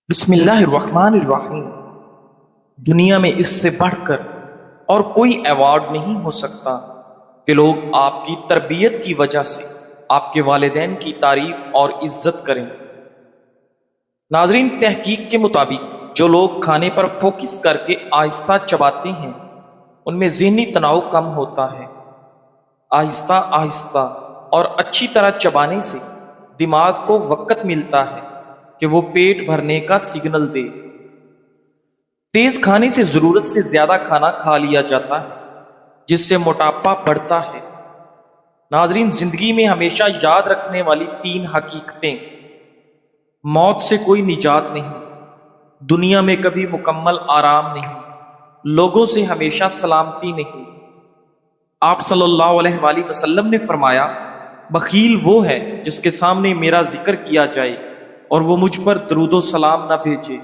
بسم اللہ الرحمن الرحیم۔ دنیا میں اس سے بڑھ کر اور کوئی ایوارڈ نہیں ہو سکتا کہ لوگ آپ کی تربیت کی وجہ سے آپ کے والدین کی تعریف اور عزت کریں۔ ناظرین، تحقیق کے مطابق جو لوگ کھانے پر فوکس کر کے آہستہ چباتے ہیں ان میں ذہنی تناؤ کم ہوتا ہے۔ آہستہ آہستہ اور اچھی طرح چبانے سے دماغ کو وقت ملتا ہے کہ وہ پیٹ بھرنے کا سگنل دے۔ تیز کھانے سے ضرورت سے زیادہ کھانا کھا لیا جاتا ہے جس سے موٹاپا بڑھتا ہے۔ ناظرین، زندگی میں ہمیشہ یاد رکھنے والی 3 حقیقتیں: موت سے کوئی نجات نہیں، دنیا میں کبھی مکمل آرام نہیں، لوگوں سے ہمیشہ سلامتی نہیں۔ آپ صلی اللہ علیہ وآلہ وسلم نے فرمایا، بخیل وہ ہے جس کے سامنے میرا ذکر کیا جائے اور وہ مجھ پر درود و سلام نہ بھیجے۔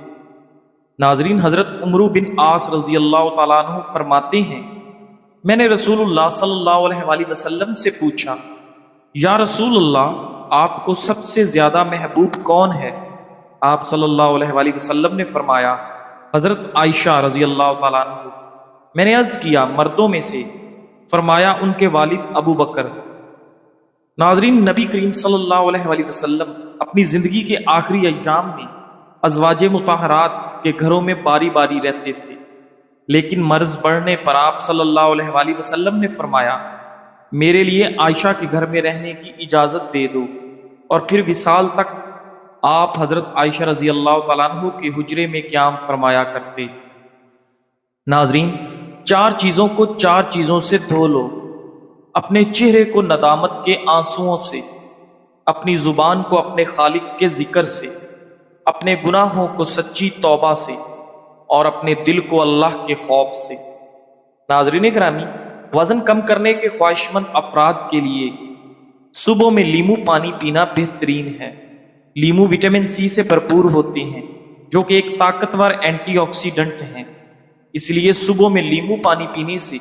ناظرین، حضرت عمرو بن عاص رضی اللہ تعالیٰ عنہ فرماتے ہیں، میں نے رسول اللہ صلی اللہ علیہ وآلہ وسلم سے پوچھا، یا رسول اللہ، آپ کو سب سے زیادہ محبوب کون ہے؟ آپ صلی اللہ علیہ وآلہ وسلم نے فرمایا، حضرت عائشہ رضی اللہ تعالیٰ عنہ۔ میں نے عرض کیا، مردوں میں سے؟ فرمایا، ان کے والد ابو بکر۔ ناظرین، نبی کریم صلی اللہ علیہ وآلہ وسلم اپنی زندگی کے آخری ایام میں ازواج مطہرات کے گھروں میں باری باری رہتے تھے، لیکن مرض بڑھنے پر آپ صلی اللہ علیہ وآلہ وسلم نے فرمایا، میرے لیے عائشہ کے گھر میں رہنے کی اجازت دے دو، اور پھر وصال تک آپ حضرت عائشہ رضی اللہ تعالیٰ عنہ کے حجرے میں قیام فرمایا کرتے۔ ناظرین، 4 چیزوں کو 4 چیزوں سے دھو لو: اپنے چہرے کو ندامت کے آنسوؤں سے، اپنی زبان کو اپنے خالق کے ذکر سے، اپنے گناہوں کو سچی توبہ سے، اور اپنے دل کو اللہ کے خوف سے۔ ناظرین گرامی، وزن کم کرنے کے خواہش مند افراد کے لیے صبح میں لیمو پانی پینا بہترین ہے۔ لیمو وٹامن سی سے بھرپور ہوتے ہیں جو کہ ایک طاقتور اینٹی آکسیڈنٹ ہیں، اس لیے صبح میں لیمو پانی پینے سے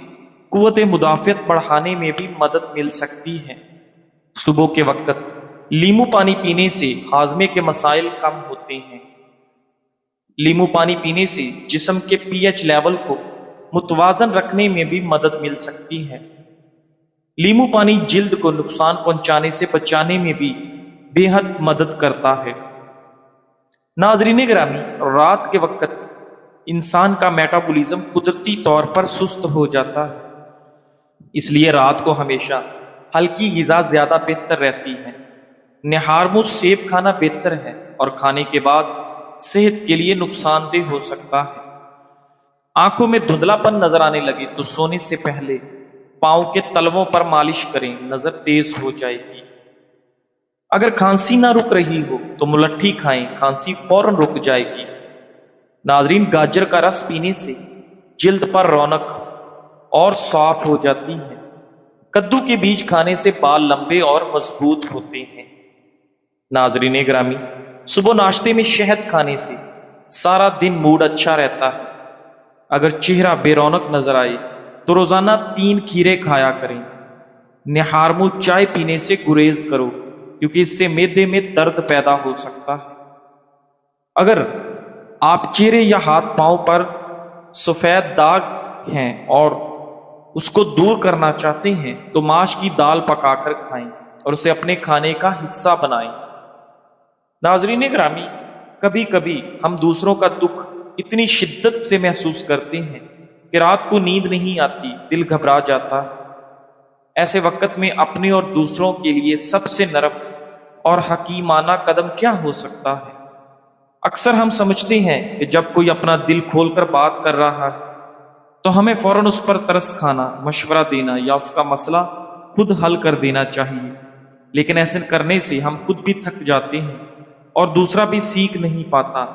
قوت مدافعت بڑھانے میں بھی مدد مل سکتی ہے۔ صبح کے وقت لیمو پانی پینے سے ہاضمے کے مسائل کم ہوتے ہیں۔ لیمو پانی پینے سے جسم کے پی ایچ لیول کو متوازن رکھنے میں بھی مدد مل سکتی ہے۔ لیمو پانی جلد کو نقصان پہنچانے سے بچانے میں بھی بے حد مدد کرتا ہے۔ ناظرین گرامی، رات کے وقت انسان کا میٹابولزم قدرتی طور پر سست ہو جاتا ہے، اس لیے رات کو ہمیشہ ہلکی غذا زیادہ بہتر رہتی ہے۔ نہار سیب کھانا بہتر ہے اور کھانے کے بعد صحت کے لیے نقصان دہ ہو سکتا ہے۔ آنکھوں میں دھندلا پن نظر آنے لگے تو سونے سے پہلے پاؤں کے تلووں پر مالش کریں، نظر تیز ہو جائے گی۔ اگر کھانسی نہ رک رہی ہو تو ملٹھی کھائیں، کھانسی فوراً رک جائے گی۔ ناظرین، گاجر کا رس پینے سے جلد پر رونق اور صاف ہو جاتی ہے۔ کدو کے بیج کھانے سے بال لمبے اور مضبوط ہوتے ہیں۔ ناظرین گرامی، صبح ناشتے میں شہد کھانے سے سارا دن موڈ اچھا رہتا ہے۔ اگر چہرہ بے رونق نظر آئے تو روزانہ 3 کھیرے کھایا کریں۔ نہار چائے پینے سے گریز کرو کیونکہ اس سے معدے میں درد پیدا ہو سکتا ہے۔ اگر آپ چہرے یا ہاتھ پاؤں پر سفید داغ ہیں اور اس کو دور کرنا چاہتے ہیں تو ماش کی دال پکا کر کھائیں اور اسے اپنے کھانے کا حصہ بنائیں۔ ناظرین گرامی، کبھی کبھی ہم دوسروں کا دکھ اتنی شدت سے محسوس کرتے ہیں کہ رات کو نیند نہیں آتی، دل گھبرا جاتا ہے۔ ایسے وقت میں اپنے اور دوسروں کے لیے سب سے نرم اور حکیمانہ قدم کیا ہو سکتا ہے؟ اکثر ہم سمجھتے ہیں کہ جب کوئی اپنا دل کھول کر بات کر رہا ہے تو ہمیں فوراً اس پر ترس کھانا، مشورہ دینا یا اس کا مسئلہ خود حل کر دینا چاہیے، لیکن ایسے کرنے سے ہم خود بھی تھک جاتے ہیں اور دوسرا بھی سیکھ نہیں پاتا۔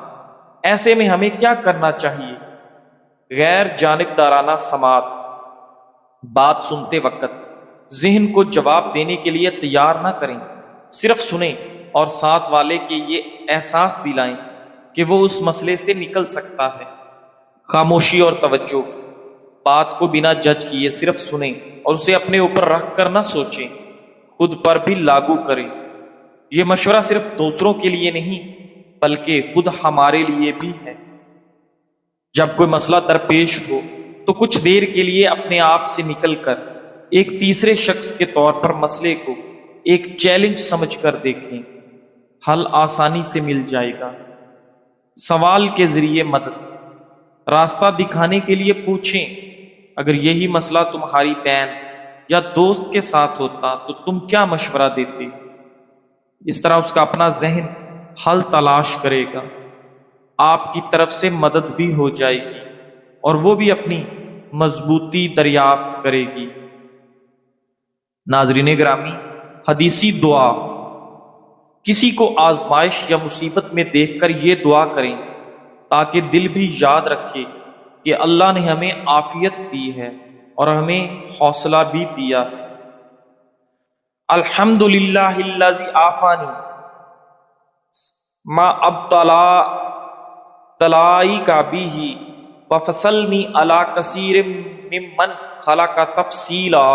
ایسے میں ہمیں کیا کرنا چاہیے؟ غیر جانبدارانہ سماعت۔ بات سنتے وقت ذہن کو جواب دینے کے لیے تیار نہ کریں، صرف سنیں اور ساتھ والے کے یہ احساس دلائیں کہ وہ اس مسئلے سے نکل سکتا ہے۔ خاموشی اور توجہ۔ بات کو بنا جج کیے صرف سنیں اور اسے اپنے اوپر رکھ کر نہ سوچیں، خود پر بھی لاگو کریں۔ یہ مشورہ صرف دوسروں کے لیے نہیں بلکہ خود ہمارے لیے بھی ہے۔ جب کوئی مسئلہ درپیش ہو تو کچھ دیر کے لیے اپنے آپ سے نکل کر ایک تیسرے شخص کے طور پر مسئلے کو ایک چیلنج سمجھ کر دیکھیں، حل آسانی سے مل جائے گا۔ سوال کے ذریعے مدد، راستہ دکھانے کے لیے پوچھیں، اگر یہی مسئلہ تمہاری بہن یا دوست کے ساتھ ہوتا تو تم کیا مشورہ دیتے؟ اس طرح اس کا اپنا ذہن حل تلاش کرے گا، آپ کی طرف سے مدد بھی ہو جائے گی اور وہ بھی اپنی مضبوطی دریافت کرے گی۔ ناظرین گرامی، حدیثی دعا، کسی کو آزمائش یا مصیبت میں دیکھ کر یہ دعا کریں تاکہ دل بھی یاد رکھے کہ اللہ نے ہمیں عافیت دی ہے اور ہمیں حوصلہ بھی دیا ہے۔ الحمدللہ الذی عافانی ما ابتلائی کا بھی وفصلنی علی کثیر ممن خلق تفصیلا۔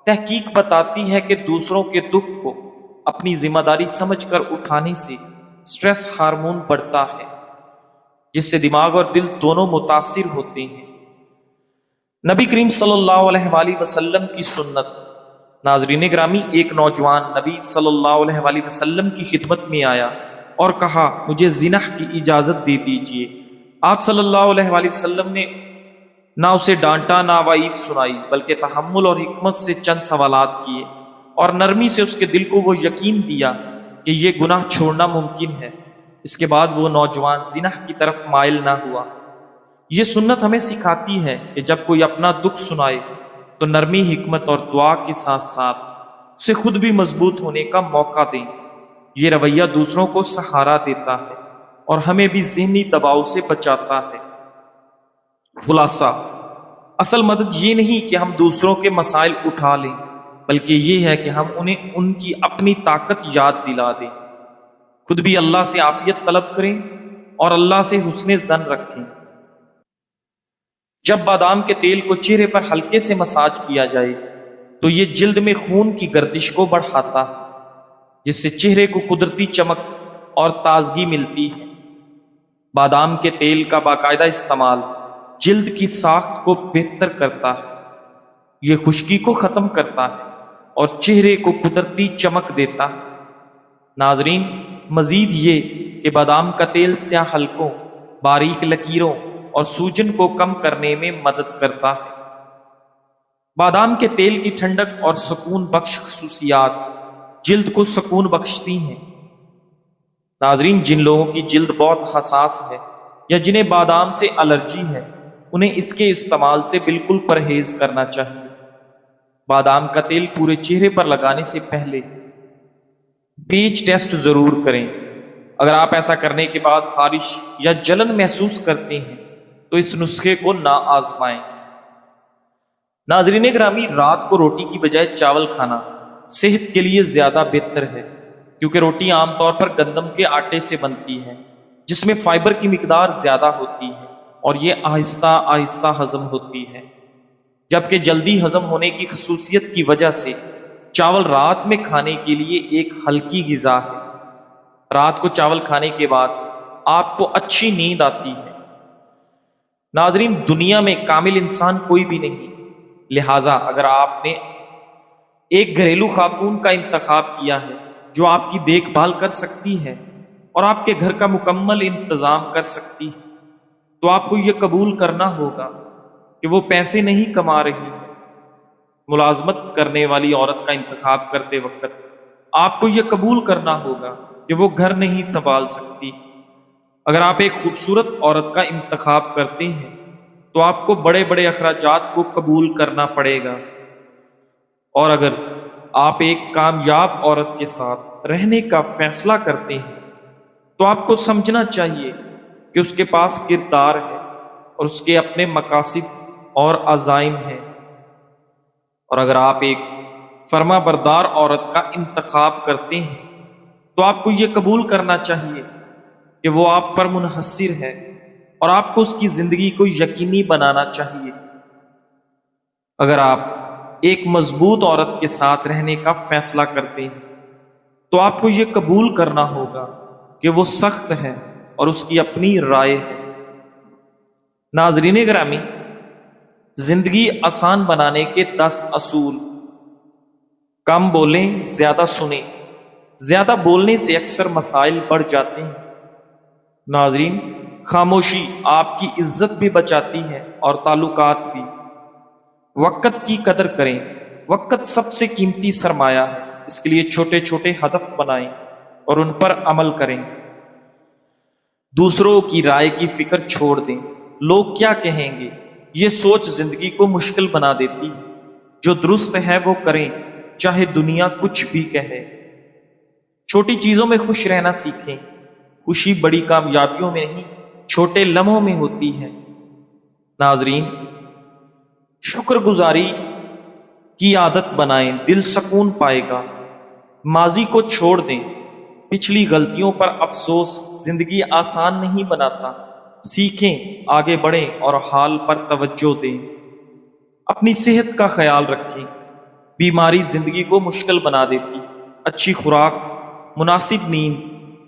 تحقیق بتاتی ہے کہ دوسروں کے دکھ کو اپنی ذمہ داری سمجھ کر اٹھانے سے سٹریس ہارمون بڑھتا ہے، جس سے دماغ اور دل دونوں متاثر ہوتے ہیں۔ نبی کریم صلی اللہ علیہ وآلہ وسلم کی سنت۔ ناظرین گرامی، ایک نوجوان نبی صلی اللہ علیہ وآلہ وسلم کی خدمت میں آیا اور کہا، مجھے زنا کی اجازت دے دیجیے۔ آپ صلی اللہ علیہ وآلہ وسلم نے نہ اسے ڈانٹا نہ وعید سنائی، بلکہ تحمل اور حکمت سے چند سوالات کیے اور نرمی سے اس کے دل کو وہ یقین دیا کہ یہ گناہ چھوڑنا ممکن ہے۔ اس کے بعد وہ نوجوان زنا کی طرف مائل نہ ہوا۔ یہ سنت ہمیں سکھاتی ہے کہ جب کوئی اپنا دکھ سنائے تو نرمی، حکمت اور دعا کے ساتھ ساتھ اسے خود بھی مضبوط ہونے کا موقع دیں۔ یہ رویہ دوسروں کو سہارا دیتا ہے اور ہمیں بھی ذہنی دباؤ سے بچاتا ہے۔ خلاصہ، اصل مدد یہ نہیں کہ ہم دوسروں کے مسائل اٹھا لیں، بلکہ یہ ہے کہ ہم انہیں ان کی اپنی طاقت یاد دلا دیں۔ خود بھی اللہ سے عافیت طلب کریں اور اللہ سے حسن ظن رکھیں۔ جب بادام کے تیل کو چہرے پر ہلکے سے مساج کیا جائے تو یہ جلد میں خون کی گردش کو بڑھاتا ہے، جس سے چہرے کو قدرتی چمک اور تازگی ملتی ہے۔ بادام کے تیل کا باقاعدہ استعمال جلد کی ساخت کو بہتر کرتا ہے، یہ خشکی کو ختم کرتا ہے اور چہرے کو قدرتی چمک دیتا ہے۔ ناظرین، مزید یہ کہ بادام کا تیل سیاہ حلقوں، باریک لکیروں اور سوجن کو کم کرنے میں مدد کرتا ہے۔ بادام کے تیل کی ٹھنڈک اور سکون بخش خصوصیات جلد کو سکون بخشتی ہیں۔ ناظرین، جن لوگوں کی جلد بہت حساس ہے یا جنہیں بادام سے الرجی ہے، انہیں اس کے استعمال سے بالکل پرہیز کرنا چاہیے۔ بادام کا تیل پورے چہرے پر لگانے سے پہلے پیچ ٹیسٹ ضرور کریں۔ اگر آپ ایسا کرنے کے بعد خارش یا جلن محسوس کرتے ہیں تو اس نسخے کو نہ آزمائیں۔ ناظرین گرامی، رات کو روٹی کی بجائے چاول کھانا صحت کے لیے زیادہ بہتر ہے، کیونکہ روٹی عام طور پر گندم کے آٹے سے بنتی ہے، جس میں فائبر کی مقدار زیادہ ہوتی ہے اور یہ آہستہ آہستہ ہضم ہوتی ہے، جبکہ جلدی ہضم ہونے کی خصوصیت کی وجہ سے چاول رات میں کھانے کے لیے ایک ہلکی غذا ہے۔ رات کو چاول کھانے کے بعد آپ کو اچھی نیند آتی ہے۔ ناظرین، دنیا میں کامل انسان کوئی بھی نہیں، لہٰذا اگر آپ نے ایک گھریلو خاتون کا انتخاب کیا ہے جو آپ کی دیکھ بھال کر سکتی ہے اور آپ کے گھر کا مکمل انتظام کر سکتی ہے، تو آپ کو یہ قبول کرنا ہوگا کہ وہ پیسے نہیں کما رہی ہے۔ ملازمت کرنے والی عورت کا انتخاب کرتے وقت آپ کو یہ قبول کرنا ہوگا کہ وہ گھر نہیں سنبھال سکتی۔ اگر آپ ایک خوبصورت عورت کا انتخاب کرتے ہیں تو آپ کو بڑے بڑے اخراجات کو قبول کرنا پڑے گا، اور اگر آپ ایک کامیاب عورت کے ساتھ رہنے کا فیصلہ کرتے ہیں تو آپ کو سمجھنا چاہیے کہ اس کے پاس کردار ہے اور اس کے اپنے مقاصد اور عزائم ہیں، اور اگر آپ ایک فرما بردار عورت کا انتخاب کرتے ہیں تو آپ کو یہ قبول کرنا چاہیے کہ وہ آپ پر منحصر ہے اور آپ کو اس کی زندگی کو یقینی بنانا چاہیے۔ اگر آپ ایک مضبوط عورت کے ساتھ رہنے کا فیصلہ کرتے ہیں تو آپ کو یہ قبول کرنا ہوگا کہ وہ سخت ہے اور اس کی اپنی رائے ہے۔ ناظرین گرامی، زندگی آسان بنانے کے 10 اصول۔ کم بولیں، زیادہ سنیں۔ زیادہ بولنے سے اکثر مسائل بڑھ جاتے ہیں۔ ناظرین، خاموشی آپ کی عزت بھی بچاتی ہے اور تعلقات بھی۔ وقت کی قدر کریں۔ وقت سب سے قیمتی سرمایہ ہے، اس کے لیے چھوٹے چھوٹے ہدف بنائیں اور ان پر عمل کریں۔ دوسروں کی رائے کی فکر چھوڑ دیں۔ لوگ کیا کہیں گے، یہ سوچ زندگی کو مشکل بنا دیتی ہے۔ جو درست ہے وہ کریں، چاہے دنیا کچھ بھی کہے۔ چھوٹی چیزوں میں خوش رہنا سیکھیں۔ خوشی بڑی کامیابیوں میں نہیں، چھوٹے لمحوں میں ہوتی ہے۔ ناظرین، شکر گزاری کی عادت بنائیں، دل سکون پائے گا۔ ماضی کو چھوڑ دیں، پچھلی غلطیوں پر افسوس زندگی آسان نہیں بناتا۔ سیکھیں، آگے بڑھیں اور حال پر توجہ دیں۔ اپنی صحت کا خیال رکھیں، بیماری زندگی کو مشکل بنا دیتی۔ اچھی خوراک، مناسب نیند،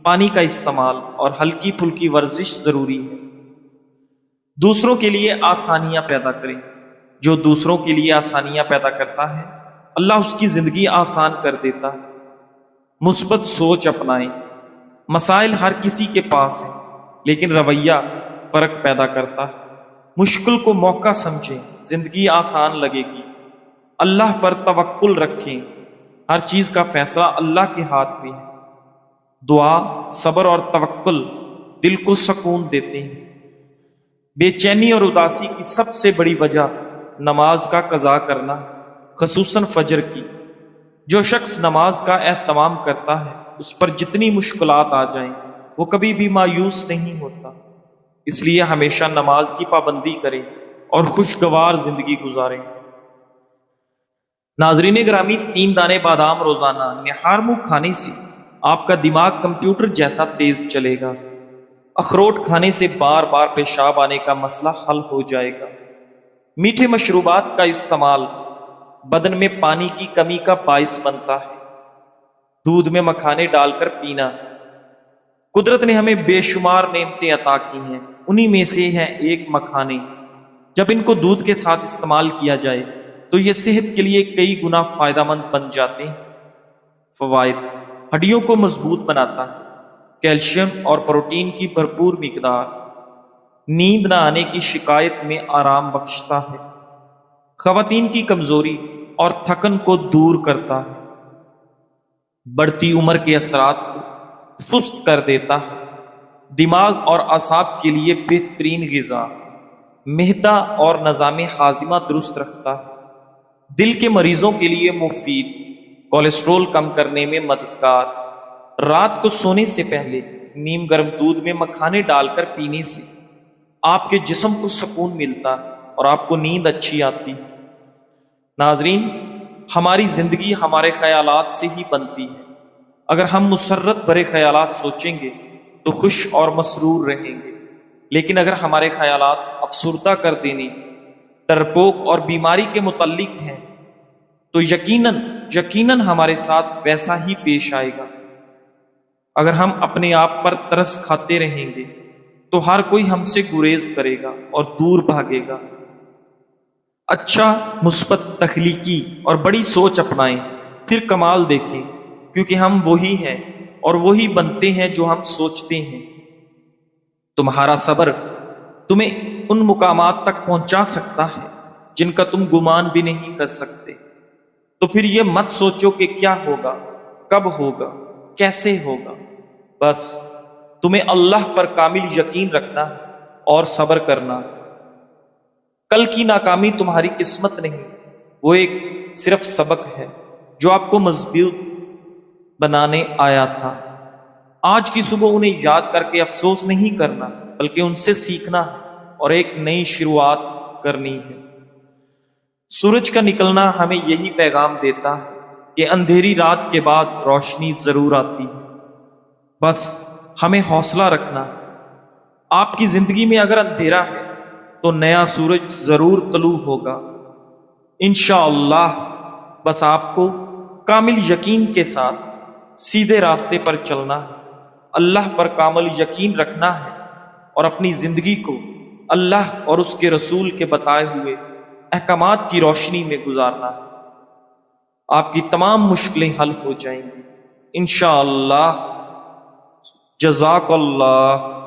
پانی کا استعمال اور ہلکی پھلکی ورزش ضروری ہے۔ دوسروں کے لیے آسانیاں پیدا کریں۔ جو دوسروں کے لیے آسانیاں پیدا کرتا ہے، اللہ اس کی زندگی آسان کر دیتا ہے۔ مثبت سوچ اپنائیں۔ مسائل ہر کسی کے پاس ہیں، لیکن رویہ فرق پیدا کرتا ہے۔ مشکل کو موقع سمجھیں، زندگی آسان لگے گی۔ اللہ پر توکل رکھیں، ہر چیز کا فیصلہ اللہ کے ہاتھ میں ہے۔ دعا، صبر اور توکل دل کو سکون دیتے ہیں۔ بے چینی اور اداسی کی سب سے بڑی وجہ نماز کا قضا کرنا، خصوصاً فجر کی۔ جو شخص نماز کا اہتمام کرتا ہے، اس پر جتنی مشکلات آ جائیں وہ کبھی بھی مایوس نہیں ہوتا۔ اس لیے ہمیشہ نماز کی پابندی کریں اور خوشگوار زندگی گزاریں۔ ناظرین گرامی، 3 دانے بادام روزانہ نہار منہ کھانے سے آپ کا دماغ کمپیوٹر جیسا تیز چلے گا۔ اخروٹ کھانے سے بار بار پیشاب آنے کا مسئلہ حل ہو جائے گا۔ میٹھے مشروبات کا استعمال بدن میں پانی کی کمی کا باعث بنتا ہے۔ دودھ میں مکھانے ڈال کر پینا۔ قدرت نے ہمیں بے شمار نعمتیں عطا کی ہیں، انہی میں سے ہے ایک مکھانے۔ جب ان کو دودھ کے ساتھ استعمال کیا جائے تو یہ صحت کے لیے کئی گنا فائدہ مند بن جاتے ہیں۔ فوائد: ہڈیوں کو مضبوط بناتا ہے، کیلشیم اور پروٹین کی بھرپور مقدار، نیند نہ آنے کی شکایت میں آرام بخشتا ہے، خواتین کی کمزوری اور تھکن کو دور کرتا ہے، بڑھتی عمر کے اثرات کو سست کر دیتا ہے، دماغ اور اعصاب کے لیے بہترین غذا، معدہ اور نظام ہاضمہ درست رکھتا ہے، دل کے مریضوں کے لیے مفید، کولیسٹرول کم کرنے میں مددگار۔ رات کو سونے سے پہلے نیم گرم دودھ میں مکھانے ڈال کر پینے سے آپ کے جسم کو سکون ملتا اور آپ کو نیند اچھی آتی۔ ناظرین، ہماری زندگی ہمارے خیالات سے ہی بنتی ہے۔ اگر ہم مسرت بھرے خیالات سوچیں گے تو خوش اور مسرور رہیں گے، لیکن اگر ہمارے خیالات افسردہ کر دینے، ڈرپوک اور بیماری کے متعلق ہیں تو یقیناً ہمارے ساتھ ویسا ہی پیش آئے گا۔ اگر ہم اپنے آپ پر ترس کھاتے رہیں گے تو ہر کوئی ہم سے گریز کرے گا اور دور بھاگے گا۔ اچھا، مثبت، تخلیقی اور بڑی سوچ اپنائیں، پھر کمال دیکھیں، کیونکہ ہم وہی ہیں اور وہی بنتے ہیں جو ہم سوچتے ہیں۔ تمہارا صبر تمہیں ان مقامات تک پہنچا سکتا ہے جن کا تم گمان بھی نہیں کر سکتے۔ تو پھر یہ مت سوچو کہ کیا ہوگا، کب ہوگا، کیسے ہوگا۔ بس تمہیں اللہ پر کامل یقین رکھنا ہے اور صبر کرنا ہے۔ کل کی ناکامی تمہاری قسمت نہیں، وہ ایک صرف سبق ہے جو آپ کو مضبوط بنانے آیا تھا۔ آج کی صبح انہیں یاد کر کے افسوس نہیں کرنا، بلکہ ان سے سیکھنا اور ایک نئی شروعات کرنی ہے۔ سورج کا نکلنا ہمیں یہی پیغام دیتا ہے کہ اندھیری رات کے بعد روشنی ضرور آتی ہے۔ بس ہمیں حوصلہ رکھنا۔ آپ کی زندگی میں اگر اندھیرا ہے تو نیا سورج ضرور طلوع ہوگا انشاءاللہ۔ بس آپ کو کامل یقین کے ساتھ سیدھے راستے پر چلنا ہے۔ اللہ پر کامل یقین رکھنا ہے اور اپنی زندگی کو اللہ اور اس کے رسول کے بتائے ہوئے احکامات کی روشنی میں گزارنا ہے۔ آپ کی تمام مشکلیں حل ہو جائیں گی انشاءاللہ۔ جزاک اللہ۔